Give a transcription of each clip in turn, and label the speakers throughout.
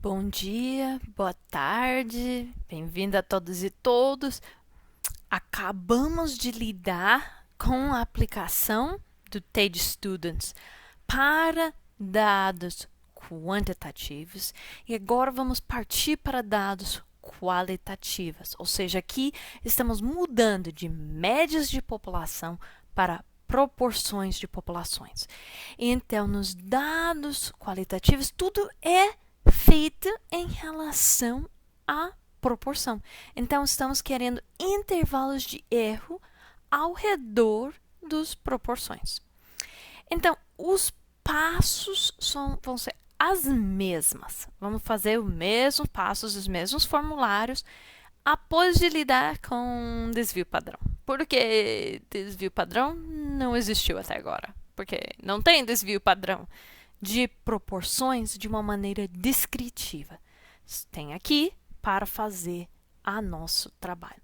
Speaker 1: Bom dia, boa tarde, bem-vindo a todos e todos. Acabamos de lidar com a aplicação do TADE Students para dados quantitativos e agora vamos partir para dados qualitativos, ou seja, aqui estamos mudando de médias de população para proporções de populações. Então, nos dados qualitativos, tudo é feito em relação à proporção. Então, estamos querendo intervalos de erro ao redor das proporções. Então, os passos vão ser as mesmas. Vamos fazer os mesmos passos, os mesmos formulários, após de lidar com desvio padrão. Porque desvio padrão não existiu até agora. Porque não tem desvio padrão de proporções de uma maneira descritiva. Tem aqui para fazer a nosso trabalho.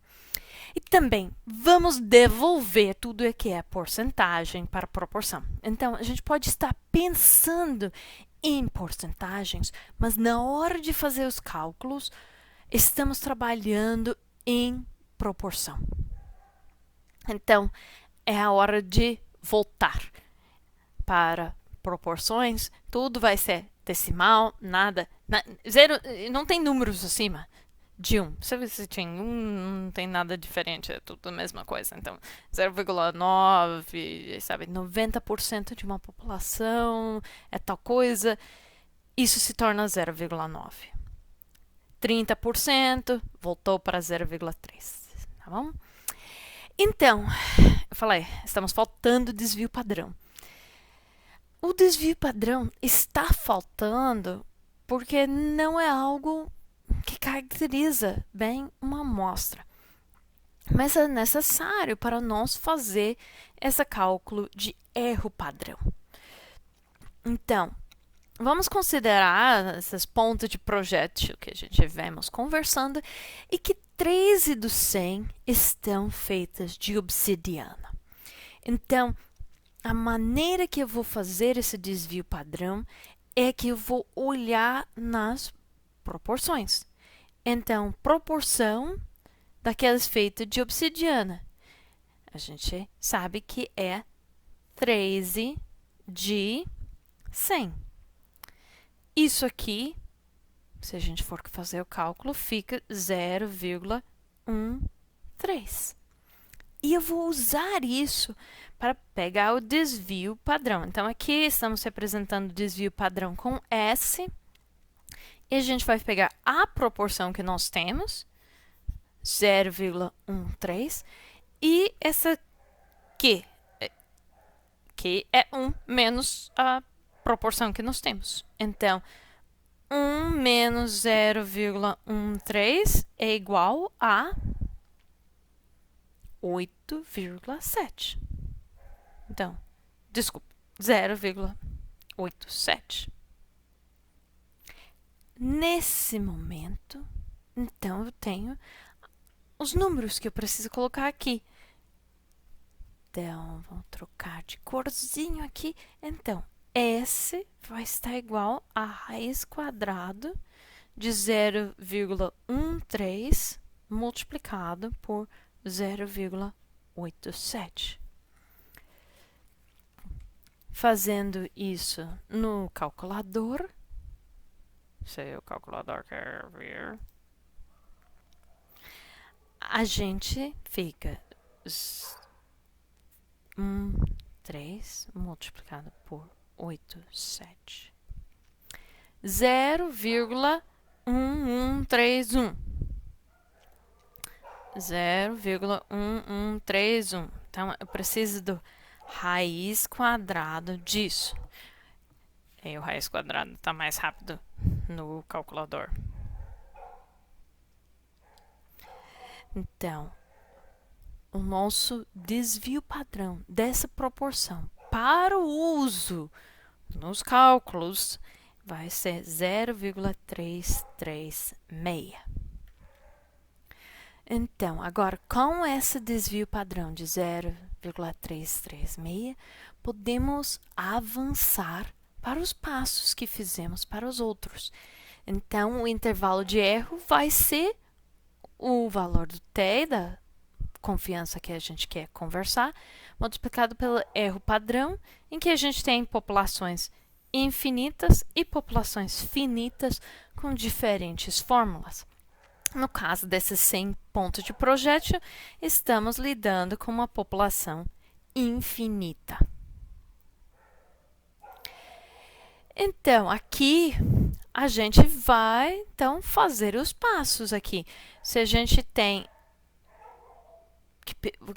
Speaker 1: E também vamos devolver tudo o que é porcentagem para proporção. Então, a gente pode estar pensando em porcentagens, mas na hora de fazer os cálculos, estamos trabalhando em proporção. Então, é a hora de voltar para proporções. Tudo vai ser decimal, nada. Zero, não tem números acima de 1. Se tem 1, não tem nada diferente, é tudo a mesma coisa. Então, 0,9, sabe, 90% de uma população é tal coisa, isso se torna 0,9. 30% voltou para 0,3, tá bom? Então, eu falei, estamos faltando desvio padrão. O desvio padrão está faltando porque não é algo que caracteriza bem uma amostra. Mas é necessário para nós fazer esse cálculo de erro padrão. Então, vamos considerar esses pontos de projétil que a gente vemos conversando e que 13 dos 100 estão feitas de obsidiana. Então, a maneira que eu vou fazer esse desvio padrão é que eu vou olhar nas proporções. Então, proporção daquelas feitas de obsidiana. A gente sabe que é 13 de 100. Isso aqui, se a gente for fazer o cálculo, fica 0,13. E eu vou usar isso para pegar o desvio padrão. Então, aqui estamos representando o desvio padrão com S. E a gente vai pegar a proporção que nós temos, 0,13, e essa Q, que é 1 menos a proporção que nós temos. Então, 1 menos 0,13 é igual a 8,7. Então, desculpa, 0,87. Nesse momento, então, eu tenho os números que eu preciso colocar aqui. Então, vamos trocar de corzinho aqui. Então, S vai estar igual a raiz quadrada de 0,13 multiplicado por 0,87. Fazendo isso no calculador, se o calculador quer ver, a gente fica 3 multiplicado por 87. 0,1131. 0,1131. Então, eu preciso do raiz quadrada disso. E o raiz quadrada está mais rápido no calculador. Então, o nosso desvio padrão dessa proporção para o uso nos cálculos vai ser 0,336. Então, agora, com esse desvio padrão de 0,336, podemos avançar para os passos que fizemos para os outros. Então, o intervalo de erro vai ser o valor do t, da confiança que a gente quer conversar, multiplicado pelo erro padrão, em que a gente tem populações infinitas e populações finitas com diferentes fórmulas. No caso desses 100 pontos de projétil, estamos lidando com uma população infinita. Então, aqui a gente vai então fazer os passos aqui. Se a gente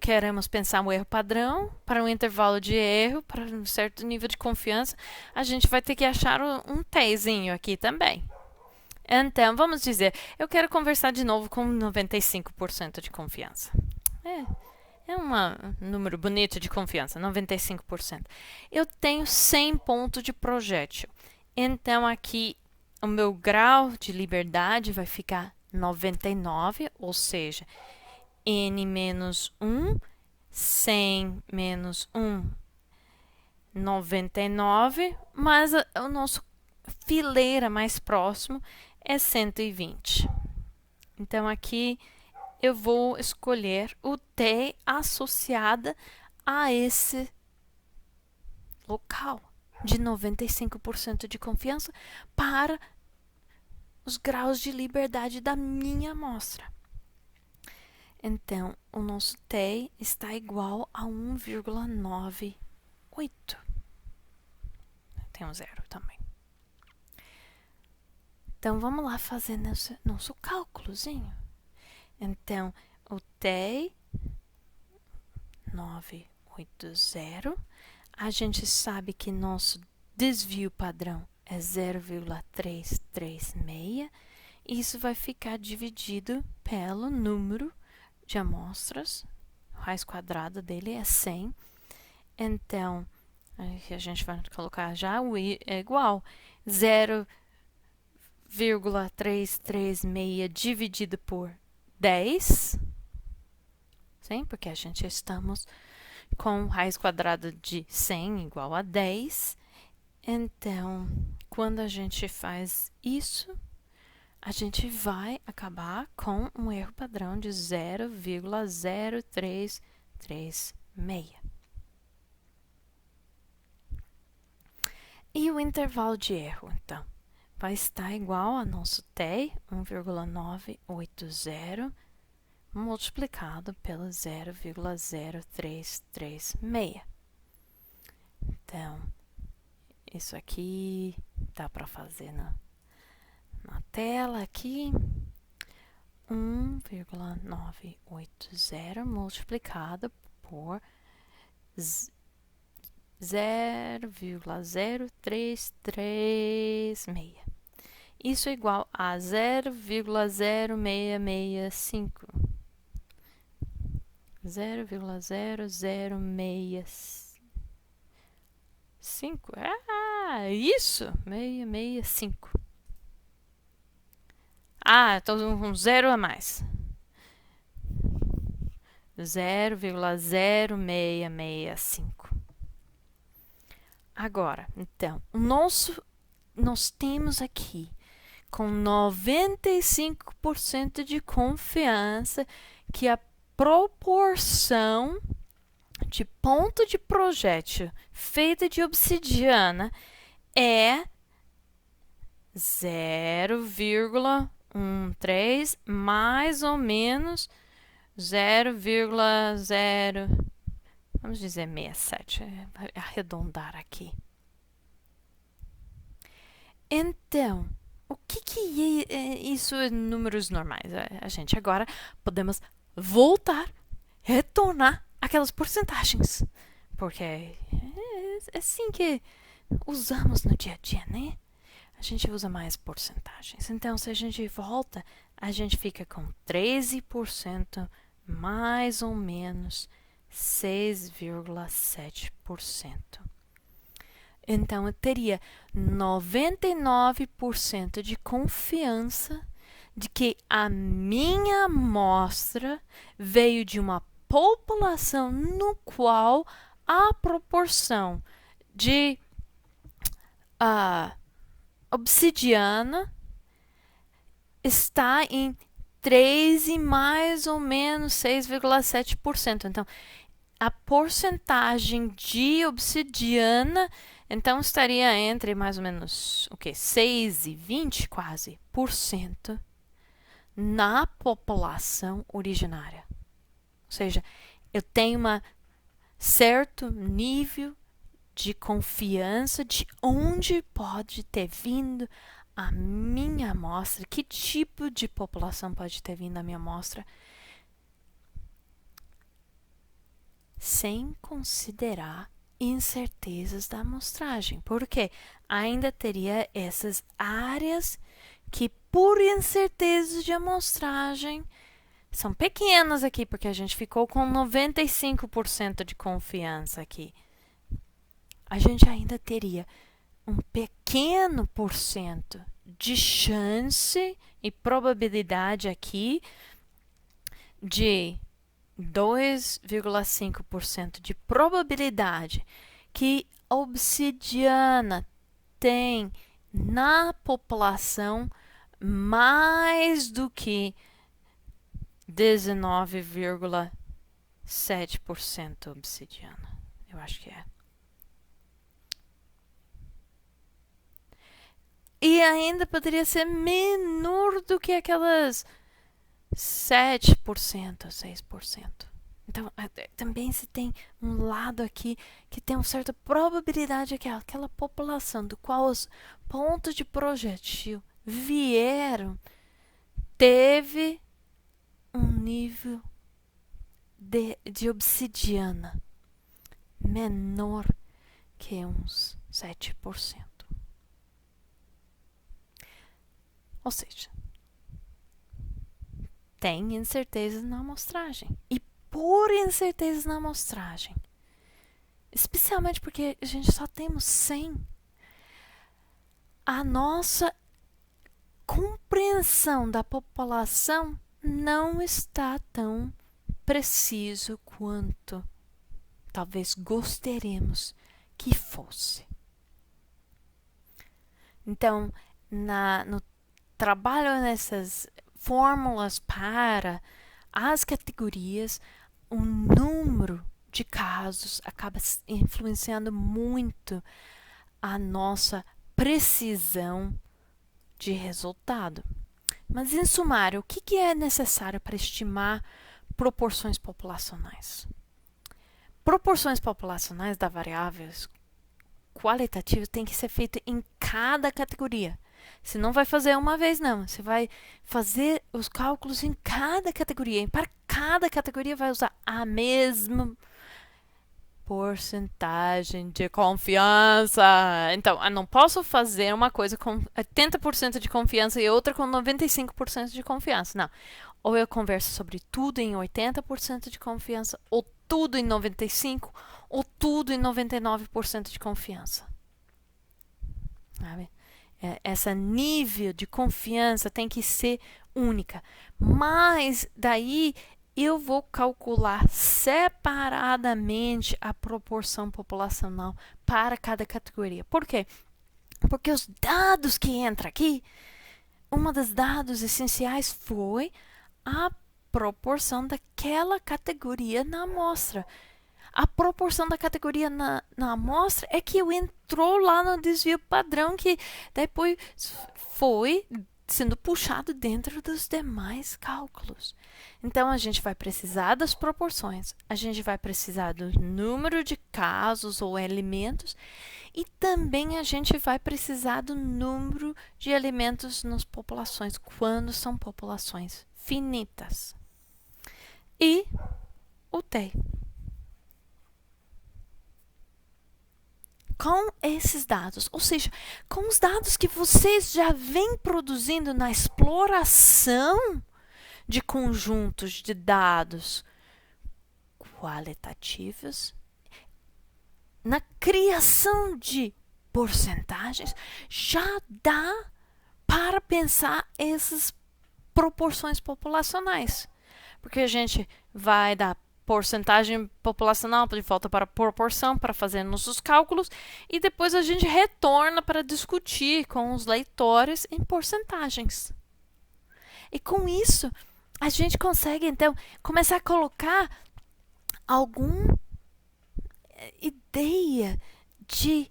Speaker 1: queremos pensar um erro padrão para um intervalo de erro, para um certo nível de confiança, a gente vai ter que achar um tzinho aqui também. Então, vamos dizer, eu quero conversar de novo com 95% de confiança. É um número bonito de confiança, 95%. Eu tenho 100 pontos de projétil. Então, aqui, o meu grau de liberdade vai ficar 99, ou seja, n menos 1, 100 menos 1, 99, mas o nosso fileira mais próximo é 120. Então, aqui eu vou escolher o t associada a esse local de 95% de confiança para os graus de liberdade da minha amostra. Então, o nosso t está igual a 1,98. Tem um zero também. Então, vamos lá fazer nosso cálculozinho. Então, o t 980, a gente sabe que nosso desvio padrão é 0,336. Isso vai ficar dividido pelo número de amostras. A raiz quadrada dele é 100. Então, a gente vai colocar já o i é igual 0,336 dividido por 10. Sim, porque a gente estamos com raiz quadrada de 100 igual a 10. Então, quando a gente faz isso, a gente vai acabar com um erro padrão de 0,0336. E o intervalo de erro, então, vai estar igual a nosso t, 1,980, multiplicado pelo 0,0336. Então, isso aqui dá para fazer na tela aqui. 1,980 multiplicado por 0,0336. Isso é igual a 0,0665. 0,0065. Isso! 665. Estou com um zero a mais. 0,0665. Agora, então, nós temos aqui com 95% de confiança que a proporção de ponto de projétil feita de obsidiana é 0,13 mais ou menos 0,0, vamos dizer 67, arredondar aqui. Então, o que é isso em números normais? A gente agora podemos voltar, retornar aquelas porcentagens, porque é assim que usamos no dia a dia, né? A gente usa mais porcentagens. Então, se a gente volta, a gente fica com 13%, mais ou menos 6,7%. Então, eu teria 99% de confiança de que a minha amostra veio de uma população no qual a proporção de obsidiana está em 3 e mais ou menos 6,7%. Então, a porcentagem de obsidiana, então, estaria entre mais ou menos, 6 e 20 quase, por cento na população originária. Ou seja, eu tenho um certo nível de confiança de onde pode ter vindo a minha amostra, que tipo de população pode ter vindo a minha amostra, sem considerar incertezas da amostragem, porque ainda teria essas áreas que, por incertezas de amostragem, são pequenas aqui, porque a gente ficou com 95% de confiança aqui. A gente ainda teria um pequeno porcento de chance e probabilidade aqui de 2,5% de probabilidade que a obsidiana tem na população mais do que 19,7% obsidiana. Eu acho que é. E ainda poderia ser menor do que aquelas 7%, 6%. Então, também se tem um lado aqui que tem uma certa probabilidade que aquela população do qual os pontos de projetil vieram teve um nível de obsidiana menor que uns 7%. Ou seja, tem incertezas na amostragem. E por incertezas na amostragem, especialmente porque a gente só temos 100, a nossa compreensão da população não está tão preciso quanto talvez gostaríamos que fosse. Então, no trabalho nessas fórmulas para as categorias, o número de casos acaba influenciando muito a nossa precisão de resultado. Mas, em sumário, o que é necessário para estimar proporções populacionais? Proporções populacionais das variáveis qualitativas têm que ser feitas em cada categoria. Você não vai fazer uma vez, não. Você vai fazer os cálculos em cada categoria. E para cada categoria vai usar a mesma porcentagem de confiança. Então, eu não posso fazer uma coisa com 80% de confiança e outra com 95% de confiança. Não. Ou eu converso sobre tudo em 80% de confiança, ou tudo em 95%, ou tudo em 99% de confiança. Sabe? Esse nível de confiança tem que ser única. Mas daí eu vou calcular separadamente a proporção populacional para cada categoria. Por quê? Porque os dados que entram aqui, um dos dados essenciais foi a proporção daquela categoria na amostra. A proporção da categoria na amostra é que entrou lá no desvio padrão que depois foi sendo puxado dentro dos demais cálculos. Então, a gente vai precisar das proporções, a gente vai precisar do número de casos ou elementos e também a gente vai precisar do número de elementos nas populações, quando são populações finitas. E o T. Com esses dados, ou seja, com os dados que vocês já vêm produzindo na exploração de conjuntos de dados qualitativos, na criação de porcentagens, já dá para pensar essas proporções populacionais. Porque a gente vai dar porcentagem populacional de volta para proporção para fazer nossos cálculos e depois a gente retorna para discutir com os leitores em porcentagens. E com isso, a gente consegue, então, começar a colocar alguma ideia de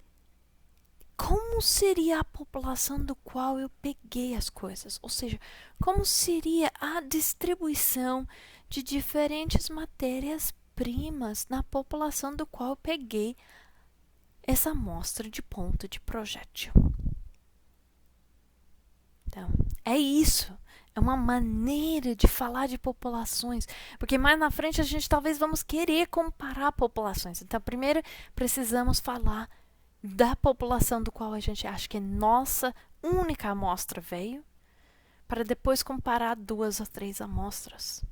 Speaker 1: como seria a população do qual eu peguei as coisas. Ou seja, como seria a distribuição de diferentes matérias-primas na população do qual eu peguei essa amostra de ponta de projétil. Então, é isso. É uma maneira de falar de populações, porque mais na frente a gente talvez vamos querer comparar populações. Então, primeiro precisamos falar da população do qual a gente acha que nossa única amostra veio, para depois comparar 2 ou 3 amostras.